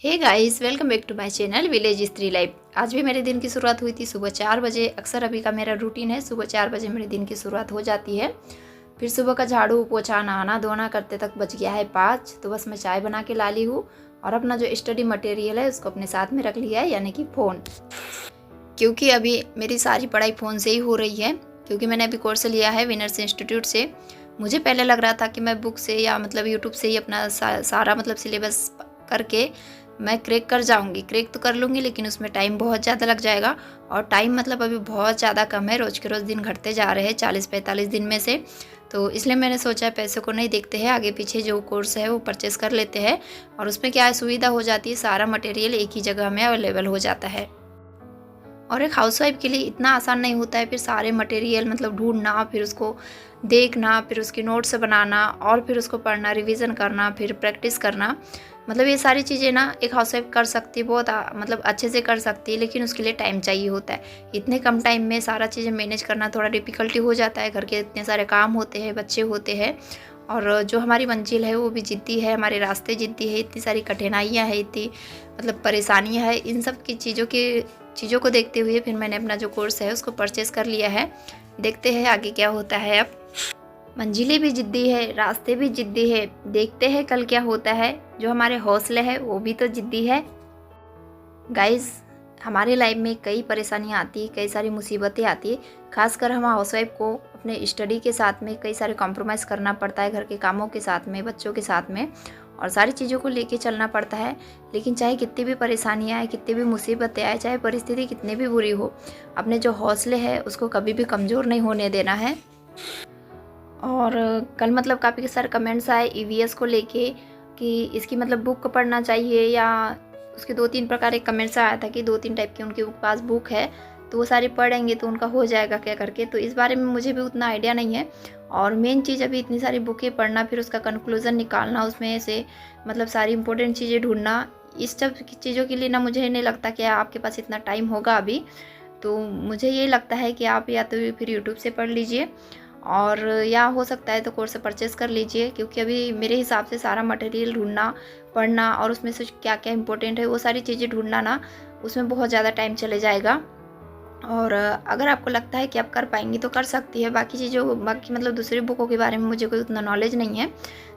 Hey guys, welcome back to my channel village stree life. आज भी मेरे दिन की शुरुआत हुई थी सुबह 4 बजे। अक्सर अभी का मेरा रूटीन है, सुबह 4 बजे मेरे दिन की शुरुआत हो जाती है। फिर सुबह का झाड़ू पोछा नहाना धोना करते तक बज गया है 5। तो बस मैं चाय बना के ला ली हूँ और अपना जो स्टडी मटेरियल है उसको अपने साथ में रख लिया है, यानी कि फ़ोन। क्योंकि अभी मेरी सारी पढ़ाई फ़ोन से ही हो रही है, क्योंकि मैंने अभी कोर्स लिया है विनर्स इंस्टीट्यूट से। मुझे पहले लग रहा था कि मैं बुक से या मतलब यूट्यूब से ही अपना सारा मतलब सिलेबस करके मैं क्रैक कर जाऊंगी। क्रैक तो कर लूँगी, लेकिन उसमें टाइम बहुत ज़्यादा लग जाएगा। और टाइम मतलब अभी बहुत ज़्यादा कम है, रोज़ के रोज़ दिन घटते जा रहे हैं 40-45 दिन में से। तो इसलिए मैंने सोचा पैसों को नहीं देखते हैं, आगे पीछे जो कोर्स है वो परचेस कर लेते हैं। और उसमें क्या है, सुविधा हो जाती है, सारा मटेरियल एक ही जगह में अवेलेबल हो जाता है। और एक हाउसवाइफ के लिए इतना आसान नहीं होता है फिर सारे मटेरियल मतलब ढूंढना, फिर उसको देखना, फिर उसकी नोट्स बनाना और फिर उसको पढ़ना, रिवीजन करना, फिर प्रैक्टिस करना। मतलब ये सारी चीज़ें ना एक हाउसवाइफ कर सकती है, बहुत मतलब अच्छे से कर सकती है, लेकिन उसके लिए टाइम चाहिए होता है। इतने कम टाइम में सारा चीज़ें मैनेज करना थोड़ा डिफ़िकल्टी हो जाता है। घर के इतने सारे काम होते हैं, बच्चे होते हैं, और जो हमारी मंजिल है वो भी जिद्दी है, हमारे रास्ते जिद्दी है, इतनी सारी कठिनाइयाँ हैं, इतनी मतलब परेशानियाँ हैं। इन सब की चीज़ों को देखते हुए फिर मैंने अपना जो कोर्स है उसको परचेज़ कर लिया है। देखते हैं आगे क्या होता है। अब मंजिलें भी जिद्दी है, रास्ते भी जिद्दी है, देखते हैं कल क्या होता है। जो हमारे हौसले हैं वो भी तो जिद्दी है। गाइस, हमारे लाइफ में कई परेशानियाँ आती है, कई सारी मुसीबतें आती है। खासकर हम हाउसवाइफ को अपने स्टडी के साथ में कई सारे कॉम्प्रोमाइज़ करना पड़ता है, घर के कामों के साथ में, बच्चों के साथ में, और सारी चीज़ों को लेके चलना पड़ता है। लेकिन चाहे कितनी भी परेशानियाँ आए, कितनी भी मुसीबतें आए, चाहे परिस्थिति कितनी भी बुरी हो, अपने जो हौसले हैं उसको कभी भी कमज़ोर नहीं होने देना है। और कल मतलब काफ़ी सारे कमेंट्स आए ईवीएस को लेके कि इसकी मतलब बुक पढ़ना चाहिए, या उसके 2-3 प्रकार एक कमेंट्स आया था कि 2-3 टाइप की उनके पास बुक है, तो वो सारे पढ़ेंगे तो उनका हो जाएगा क्या करके। तो इस बारे में मुझे भी उतना आइडिया नहीं है। और मेन चीज़ अभी इतनी सारी बुकें पढ़ना, फिर उसका कंक्लूज़न निकालना, उसमें से मतलब सारी इंपॉर्टेंट चीज़ें ढूंढना, इस सब चीज़ों के लिए ना मुझे नहीं लगता कि आपके पास इतना टाइम होगा अभी। तो मुझे ये लगता है कि आप या तो फिर यूट्यूब से पढ़ लीजिए, और या हो सकता है तो कोर्स से परचेज़ कर लीजिए। क्योंकि अभी मेरे हिसाब से सारा मटेरियल ढूंढना, पढ़ना और उसमें से क्या क्या इंपॉर्टेंट है वो सारी चीज़ें ढूंढना ना, उसमें बहुत ज़्यादा टाइम चले जाएगा। और अगर आपको लगता है कि आप कर पाएंगी तो कर सकती है। बाकी मतलब दूसरी बुकों के बारे में मुझे कोई उतना नॉलेज नहीं है।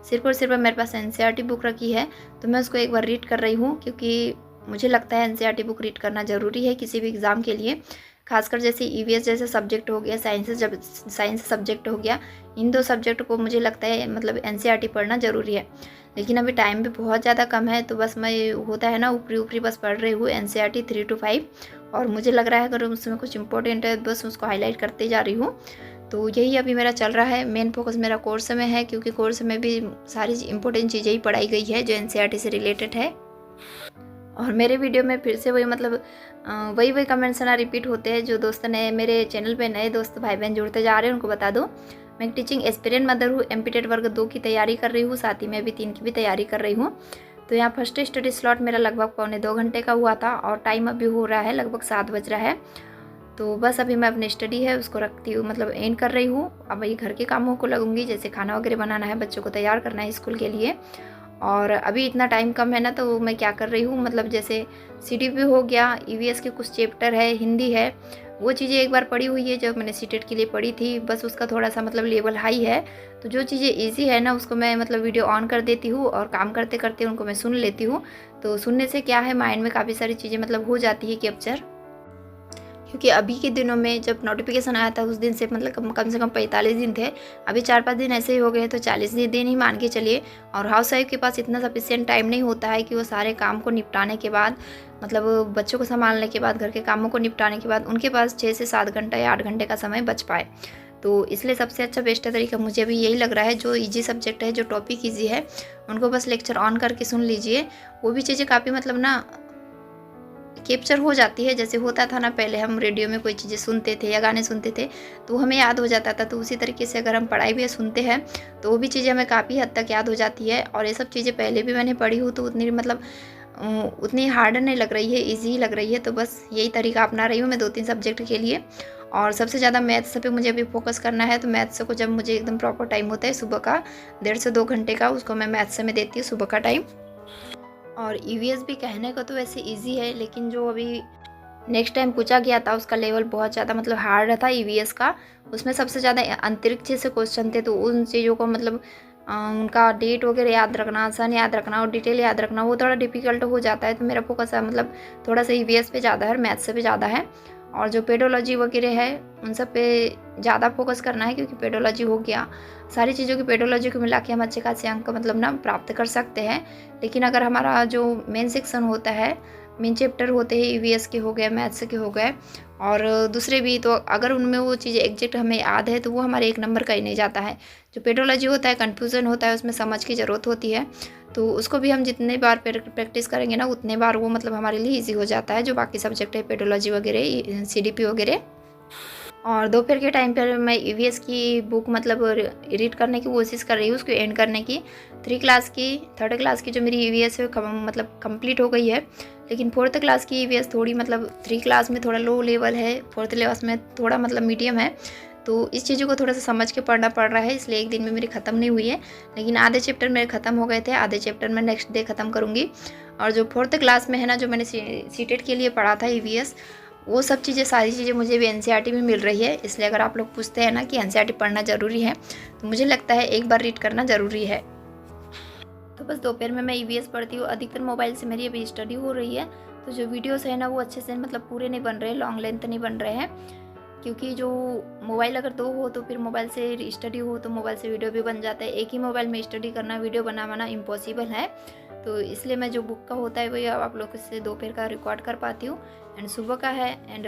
सिर्फ और सिर्फ मेरे पास एनसीईआरटी बुक रखी है, तो मैं उसको एक बार रीड कर रही हूँ, क्योंकि मुझे लगता है एनसीईआरटी बुक रीड करना ज़रूरी है किसी भी एग्ज़ाम के लिए। खासकर जैसे ईवीएस जैसे सब्जेक्ट हो गया, साइंस सब्जेक्ट हो गया, इन 2 सब्जेक्ट को मुझे लगता है मतलब एनसीईआरटी पढ़ना ज़रूरी है। लेकिन अभी टाइम भी बहुत ज़्यादा कम है, तो बस मैं होता है ना ऊपरी ऊपरी बस पढ़ रही हूँ एनसीईआरटी 3 to 5। और मुझे लग रहा है अगर उसमें कुछ इंपॉर्टेंट है बस उसको हाईलाइट करते जा रही हूँ। तो यही अभी मेरा चल रहा है। मेन फोकस मेरा कोर्स में है, क्योंकि कोर्स में भी सारी इंपॉर्टेंट चीज़ें ही पढ़ाई गई है जो एनसीईआरटी से रिलेटेड है। और मेरे वीडियो में फिर से वही मतलब वही कमेंट्स ना रिपीट होते हैं। जो दोस्त नए मेरे चैनल पे नए दोस्त भाई बहन जुड़ते जा रहे हैं उनको बता दो, मैं एक टीचिंग एस्पिरेंट मदर हूँ। एमपीटेट वर्ग 2 की तैयारी कर रही हूँ, साथ ही मैं अभी 3 की भी तैयारी कर रही हूँ। तो यहाँ फर्स्ट स्टडी स्लॉट मेरा लगभग 1.25 घंटे का हुआ था, और टाइम अभी हो रहा है लगभग 7 बज रहा है। तो बस अभी मैं अपनी स्टडी है उसको रखती हूँ, मतलब एंड कर रही हूँ। अब वही घर के कामों को लगूंगी, जैसे खाना वगैरह बनाना है, बच्चों को तैयार करना है स्कूल के लिए। और अभी इतना टाइम कम है ना, तो मैं क्या कर रही हूँ मतलब जैसे सीडीपी हो गया, ईवीएस के कुछ चैप्टर है, हिंदी है, वो चीज़ें एक बार पढ़ी हुई है जब मैंने सीटेट के लिए पढ़ी थी। बस उसका थोड़ा सा मतलब लेवल हाई है, तो जो चीज़ें इजी है ना उसको मैं मतलब वीडियो ऑन कर देती हूँ और काम करते करते उनको मैं सुन लेती हूँ। तो सुनने से क्या है, माइंड में काफ़ी सारी चीज़ें मतलब हो जाती है कैप्चर। क्योंकि अभी के दिनों में जब नोटिफिकेशन आया था उस दिन से मतलब कम से कम 45 दिन थे। अभी 4-5 दिन ऐसे ही हो गए, तो 40 दिन ही मान के चलिए। और हाउस वाइफ के पास इतना सफिशिएंट टाइम नहीं होता है कि वो सारे काम को निपटाने के बाद, मतलब बच्चों को संभालने के बाद, घर के कामों को निपटाने के बाद उनके पास 6 से 7 घंटा या 8 घंटे का समय बच पाए। तो इसलिए सबसे अच्छा बेस्ट तरीका मुझे भी यही लग रहा है, जो इजी सब्जेक्ट है, जो टॉपिक ईजी है, उनको बस लेक्चर ऑन करके सुन लीजिए। वो भी चीज़ें काफ़ी मतलब ना कैप्चर हो जाती है। जैसे होता था ना पहले, हम रेडियो में कोई चीज़ें सुनते थे या गाने सुनते थे तो हमें याद हो जाता था। तो उसी तरीके से अगर हम पढ़ाई भी सुनते हैं तो वो भी चीज़ें हमें काफ़ी हद तक याद हो जाती है। और ये सब चीज़ें पहले भी मैंने पढ़ी हूँ, तो उतनी मतलब उतनी हार्ड नहीं लग रही है, ईजी ही लग रही है। तो बस यही तरीका अपना रही हूँ मैं 2-3 सब्जेक्ट के लिए। और सबसे ज़्यादा मैथ्स पे मुझे अभी फोकस करना है। तो मैथ्स को जब मुझे एकदम प्रॉपर टाइम होता है सुबह का 1.5 से 2 घंटे का, उसको मैं मैथ्स में देती हूँ सुबह का टाइम। और ईवीएस भी कहने को तो वैसे इजी है, लेकिन जो अभी नेक्स्ट टाइम पूछा गया था उसका लेवल बहुत ज़्यादा मतलब हार्ड था ईवीएस का। उसमें सबसे ज़्यादा अंतरिक्ष से क्वेश्चन थे, तो उन चीज़ों को मतलब उनका डेट वगैरह याद रखना, सन याद रखना और डिटेल याद रखना वो थोड़ा डिफिकल्ट हो जाता है। तो मेरा फोकस मतलब थोड़ा सा ईवीएस पे ज़्यादा है और मैथ्स से भी ज़्यादा है। और जो पेडोलॉजी वगैरह है उन सब पे ज़्यादा फोकस करना है, क्योंकि पेडोलॉजी हो गया, सारी चीज़ों की पेडोलॉजी को मिला के हम अच्छे खासे अंक मतलब ना प्राप्त कर सकते हैं। लेकिन अगर हमारा जो मेन सेक्शन होता है, मेन चैप्टर होते हैं ईवीएस के हो गए, मैथ्स के हो गए और दूसरे भी, तो अगर उनमें वो चीज़ें एग्जैक्ट हमें याद है तो वो हमारे 1 नंबर का ही नहीं जाता है। जो पेडोलॉजी होता है कन्फ्यूज़न होता है, उसमें समझ की ज़रूरत होती है, तो उसको भी हम जितने बार प्रैक्टिस करेंगे ना उतने बार वो मतलब हमारे लिए ईजी हो जाता है। जो बाकी सब्जेक्ट है पेडोलॉजी वगैरह, सीडीपी वगैरह। और दोपहर के टाइम पर मैं ईवीएस की बुक मतलब रीड करने की कोशिश कर रही हूँ, उसको एंड करने की। 3rd क्लास की जो मेरी ईवीएस है मतलब कंप्लीट हो गई है, लेकिन 4th क्लास की ईवीएस थोड़ी मतलब 3 क्लास में थोड़ा लो लेवल है, 4th क्लास में थोड़ा मतलब मीडियम है। तो इस चीज़ों को थोड़ा सा समझ के पढ़ना पड़ रहा है, इसलिए एक दिन में मेरी ख़त्म नहीं हुई है। लेकिन आधे चैप्टर मेरे ख़त्म हो गए थे, आधे चैप्टर मैं नेक्स्ट डे ख़त्म करूँगी। और जो 4th क्लास में है ना, जो मैंने सीटेट के लिए पढ़ा था ईवीएस, वो सब चीज़ें सारी चीज़ें मुझे भी एनसीईआरटी में मिल रही है। इसलिए अगर आप लोग पूछते हैं ना कि एनसीईआरटी पढ़ना ज़रूरी है, तो मुझे लगता है एक बार रीड करना ज़रूरी है। तो बस दोपहर में मैं ईवीएस पढ़ती हूँ। अधिकतर मोबाइल से मेरी अभी स्टडी हो रही है, तो जो वीडियोस है ना वो अच्छे से मतलब पूरे नहीं बन रहे, लॉन्ग लेंथ नहीं बन रहे हैं, क्योंकि जो मोबाइल अगर 2 हो तो फिर मोबाइल से स्टडी हो तो मोबाइल से वीडियो भी बन जाता है। एक ही मोबाइल में स्टडी करना, वीडियो बनाना इम्पॉसिबल है। तो इसलिए मैं जो बुक का होता है वही आप लोग से दोपहर का रिकॉर्ड कर पाती हूँ, एंड सुबह का है एंड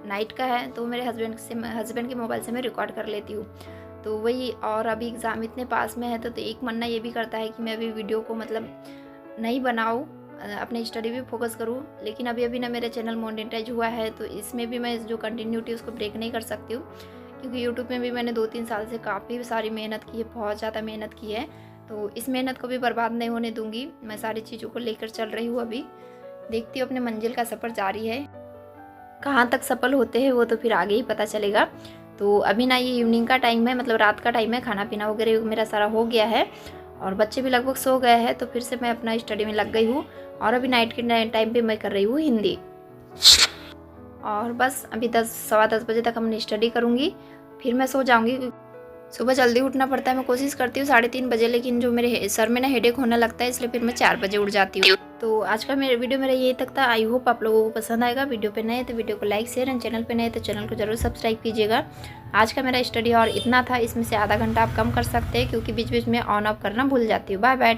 नाइट का है तो मेरे हस्बैंड के मोबाइल से मैं रिकॉर्ड कर लेती हूँ। तो वही, और अभी एग्ज़ाम इतने पास में है तो एक मन ना ये भी करता है कि मैं अभी वीडियो को मतलब नहीं बनाऊँ, अपने स्टडी पे फोकस करूँ। लेकिन अभी ना मेरा चैनल मोनेटाइज हुआ है, तो इसमें भी मैं जो कंटिन्यूटी उसको ब्रेक नहीं कर सकती हूँ, क्योंकि यूट्यूब में भी मैंने 2-3 साल से काफ़ी सारी मेहनत की है, बहुत ज़्यादा मेहनत की है। तो इस मेहनत को भी बर्बाद नहीं होने दूँगी। मैं सारी चीज़ों को लेकर चल रही हूँ। अभी देखती हूँ, अपने मंजिल का सफ़र जारी है, कहाँ तक सफल होते हैं वो तो फिर आगे ही पता चलेगा। तो अभी ना ये इवनिंग का टाइम है, मतलब रात का टाइम है, खाना पीना वगैरह मेरा सारा हो गया है और बच्चे भी लगभग सो गए हैं, तो फिर से मैं अपना स्टडी में लग गई हूँ। और अभी नाइट के टाइम पे मैं कर रही हूँ हिंदी। और बस अभी 10-10:15 बजे तक हमने स्टडी करूँगी, फिर मैं सो जाऊँगी। सुबह जल्दी उठना पड़ता है, मैं कोशिश करती हूँ 3:30 बजे, लेकिन जो मेरे सर में ना हेडेक होने लगता है, इसलिए फिर मैं 4 बजे उठ जाती हूँ। तो आज का मेरा वीडियो यही तक था। आई होप आप लोगों को पसंद आएगा। वीडियो पे नए तो वीडियो को लाइक शेयर एंड चैनल पे नए तो चैनल को जरूर सब्सक्राइब कीजिएगा। आज का मेरा स्टडी और इतना था, इसमें से आधा घंटा आप कम कर सकते हैं, क्योंकि बीच बीच में ऑन ऑफ करना भूल जाती हूँ। Bye bye.